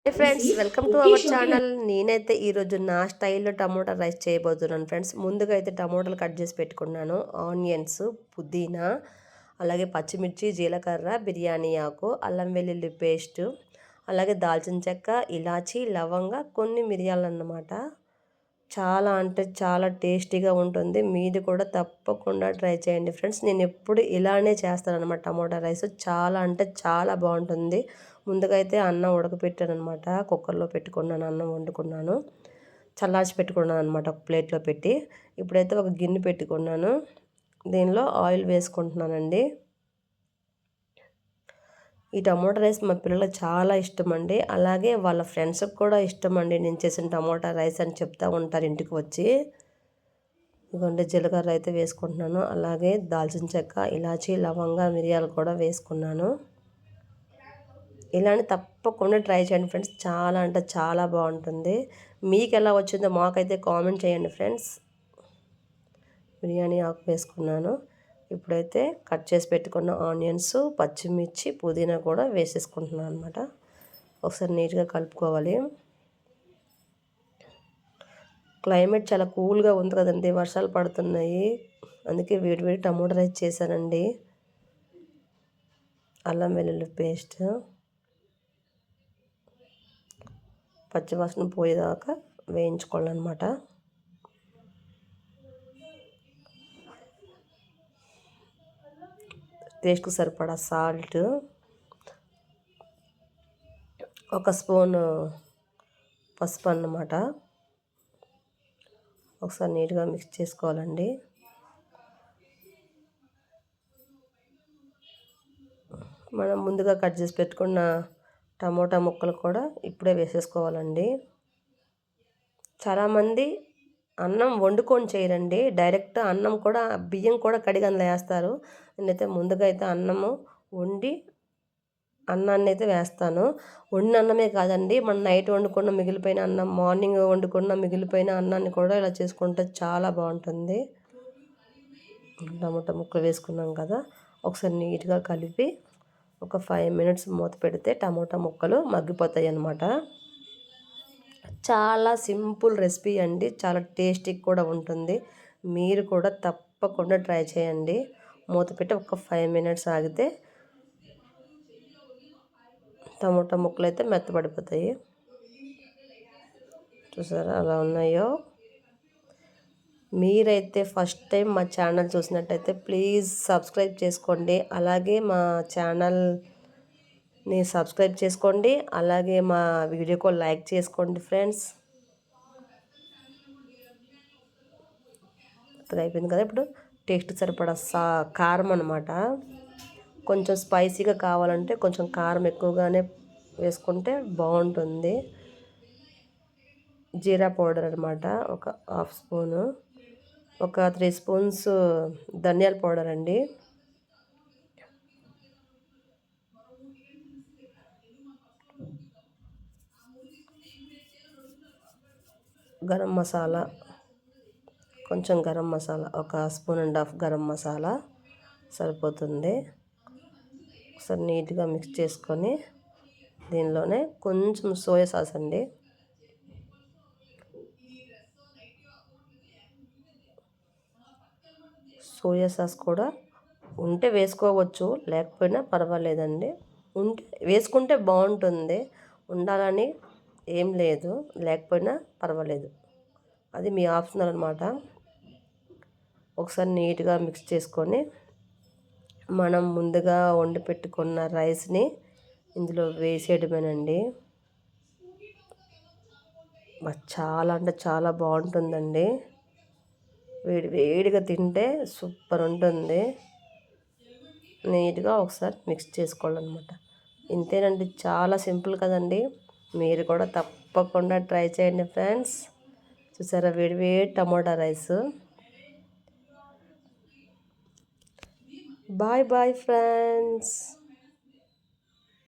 Hi friends, welcome to our channel. నేనైతే ఈరోజు నా స్టైల్లో టమోటా రైస్ చేయబోతున్నాను ఫ్రెండ్స్. ముందుగా అయితే టమోటాలు కట్ చేసి పెట్టుకున్నాను. ఆనియన్స్, పుదీనా, అలాగే పచ్చిమిర్చి, జీలకర్ర, బిర్యానీ ఆకు, అల్లం వెల్లుల్లి పేస్టు, అలాగే దాల్చిన చెక్క, ఇలాచి, లవంగ, కొన్ని మిరియాలు అన్నమాట. చాలా అంటే చాలా టేస్టీగా ఉంటుంది. మీది కూడా తప్పకుండా ట్రై చేయండి ఫ్రెండ్స్. నేను ఎప్పుడు ఇలానే చేస్తానన్నమాట. టమోటా రైస్ చాలా అంటే చాలా బాగుంటుంది. ముందుగా అయితే అన్నం ఉడకపెట్టాను అనమాట. కుక్కర్లో పెట్టుకున్నాను, అన్నం వండుకున్నాను, చల్లార్చి పెట్టుకున్నాను అనమాట ఒక ప్లేట్లో పెట్టి. ఇప్పుడైతే ఒక గిన్నె పెట్టుకున్నాను. దీనిలో ఆయిల్ వేసుకుంటున్నానండి. ఈ టమోటా రైస్ మా పిల్లలకు చాలా ఇష్టం అండి. అలాగే వాళ్ళ ఫ్రెండ్స్కి కూడా ఇష్టం అండి. నేను చేసిన టమోటా రైస్ అని చెప్తూ ఉంటారు ఇంటికి వచ్చి. ఇదిగోండి జీలకర్ర అయితే వేసుకుంటున్నాను. అలాగే దాల్చిన చెక్క, ఇలాచి, లవంగ, మిరియాలు కూడా వేసుకున్నాను. ఇలానే తప్పకుండా ట్రై చేయండి ఫ్రెండ్స్. చాలా అంటే చాలా బాగుంటుంది. మీకు ఎలా వచ్చిందో మాకైతే కామెంట్ చేయండి ఫ్రెండ్స్. బిర్యానీ ఆకు వేసుకున్నాను. ఇప్పుడైతే కట్ చేసి పెట్టుకున్న ఆనియన్స్, పచ్చిమిర్చి, పుదీనా కూడా వేసేసుకుంటున్నాను అనమాట. ఒకసారి నీట్గా కలుపుకోవాలి. క్లైమేట్ చాలా కూల్గా ఉంది కదండి, వర్షాలు పడుతున్నాయి. అందుకే వేడి టమోటా రైస్ చేశానండి. అల్లం వెల్లుల్లి పేస్ట్ పచ్చివాసన పోయేదాకా వేయించుకోవాలన్నమాట. టేస్ట్కి సరిపడా సాల్ట్, ఒక స్పూన్ పసుపు అన్నమాట. ఒకసారి నీట్గా మిక్స్ చేసుకోవాలండి. మనం ముందుగా కట్ చేసి పెట్టుకున్న టమోటా ముక్కలు కూడా ఇప్పుడే వేసేసుకోవాలండి. చాలామంది అన్నం వండుకొని చేయరండి, డైరెక్ట్ అన్నం కూడా బియ్యం కూడా కడిగి అందులో వేస్తారు. నేనైతే ముందుగా అయితే అన్నము వండి అన్నాన్ని అయితే వేస్తాను. వండిన అన్నమే కాదండి, మనం నైట్ వండుకున్న మిగిలిపోయిన అన్నం, మార్నింగ్ వండుకున్న మిగిలిపోయిన అన్నాన్ని కూడా ఇలా చేసుకుంటే చాలా బాగుంటుంది. టమాటా ముక్కలు వేసుకున్నాం కదా, ఒకసారి నీట్గా కలిపి ఒక 5 మినిట్స్ మూత పెడితే టమాటా ముక్కలు మగ్గిపోతాయి అన్నమాట. చాలా సింపుల్ రెసిపీ అండి, చాలా టేస్టీ కూడా ఉంటుంది. మీరు కూడా తప్పకుండా ట్రై చేయండి. మూత పెట్టి ఒక 5 మినిట్స్ ఆగితే టమోటా ముక్కలు అయితే మెత్తబడిపోతాయి. చూసారా అలా ఉన్నాయో. మీరైతే ఫస్ట్ టైం మా ఛానల్ చూసినట్టయితే ప్లీజ్ సబ్స్క్రైబ్ చేసుకోండి. అలాగే మా ఛానల్ని సబ్స్క్రైబ్ చేసుకోండి. అలాగే మా వీడియోకు లైక్ చేసుకోండి ఫ్రెండ్స్. అయిపోయింది కదా. ఇప్పుడు టేస్ట్ సరిపడా కారం అన్నమాట. కొంచెం స్పైసీగా కావాలంటే కొంచెం కారం ఎక్కువగానే వేసుకుంటే బాగుంటుంది. జీరా పౌడర్ అనమాట, ఒక హాఫ్ స్పూను. ఒక 3 స్పూన్స్ ధనియాల పౌడర్ అండి. గరం మసాలా, కొంచెం గరం మసాలా, ఒక 1.5 స్పూన్ గరం మసాలా సరిపోతుంది. ఒకసారి నీట్గా మిక్స్ చేసుకొని దీనిలోనే కొంచెం సోయా సాస్ అండి. సోయా సాస్ కూడా ఉంటే వేసుకోవచ్చు, లేకపోయినా పర్వాలేదండి. ఉంటే వేసుకుంటే బాగుంటుంది. ఉండాలని ఏం లేదు, లేకపోయినా పర్వాలేదు, అది మీ ఆప్షనల్ అనమాట. ఒకసారి నీట్గా మిక్స్ చేసుకొని మనం ముందుగా వండి పెట్టుకున్న రైస్ని ఇందులో వేసేయడమేనండి. చాలా అంటే చాలా బాగుంటుందండి. వేడిగా తింటే సూపర్ ఉంటుంది. నీట్గా ఒకసారి మిక్స్ చేసుకోవాలన్నమాట. ఇంతేనండి, చాలా సింపుల్ కదండి. మీరు కూడా తప్పకుండా ట్రై చేయండి ఫ్రెండ్స్. చూసారా వేడి tomato rice. Bye bye friends.